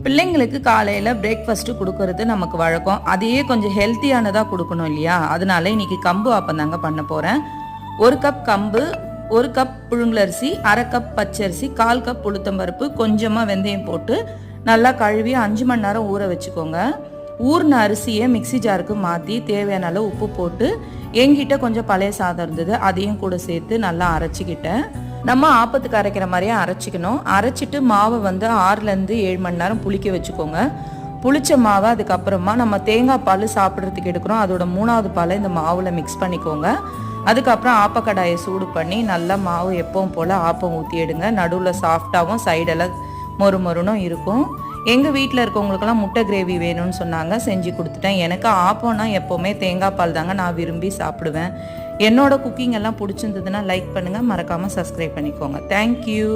பிள்ளைங்களுக்கு காலையில் பிரேக்ஃபாஸ்ட்டு கொடுக்கறது நமக்கு வழக்கம். அதையே கொஞ்சம் ஹெல்த்தியானதாக கொடுக்கணும் இல்லையா? அதனால இன்னைக்கு கம்பு ஆப்பம் தாங்க பண்ண போகிறேன். 1 கப் கம்பு, 1 கப் புழுங்கலரிசி, 1/2 கப் பச்சரிசி, 1/4 கப் உளுத்தம்பருப்பு, கொஞ்சமாக வெந்தயம் போட்டு நல்லா கழுவி 5 மணி நேரம் ஊற வச்சுக்கோங்க. ஊறின அரிசியை மிக்சி ஜாருக்கு மாற்றி தேவையான அளவு உப்பு போட்டு, என்கிட்ட கொஞ்சம் பழைய சாதம் இருந்தது, அதையும் கூட சேர்த்து நல்லா அரைச்சிக்கிட்டேன். நம்ம ஆப்பத்துக்கு அரைக்கிற மாதிரியே அரைச்சிக்கணும். அரைச்சிட்டு மாவை வந்து 6லேருந்து 7 மணி நேரம் புளிக்க வச்சுக்கோங்க. புளிச்ச மாவை அதுக்கப்புறமா நம்ம தேங்காய் பால் சாப்பிட்றதுக்கு எடுக்கிறோம், அதோட 3வது பாலை இந்த மாவில் மிக்ஸ் பண்ணிக்கோங்க. அதுக்கப்புறம் ஆப்பக்கடாயை சூடு பண்ணி நல்லா மாவு எப்பவும் போல் ஆப்பம் ஊற்றி எடுங்க. நடுவில் சாஃப்டாகவும் சைடெல்லாம் மொறுமொறுனும் இருக்கும். எங்கள் வீட்டில் இருக்கவங்களுக்கெல்லாம் முட்டை கிரேவி வேணும்னு சொன்னாங்க, செஞ்சு கொடுத்துட்டேன். எனக்கு ஆப்பம்னா எப்போவுமே தேங்காய் பால் தாங்க நான் விரும்பி சாப்பிடுவேன். என்னோட குக்கிங் எல்லாம் பிடிச்சிருந்ததுன்னா லைக் பண்ணுங்கள், மறக்காமல் சப்ஸ்கிரைப் பண்ணிக்கோங்க. தேங்க்யூ.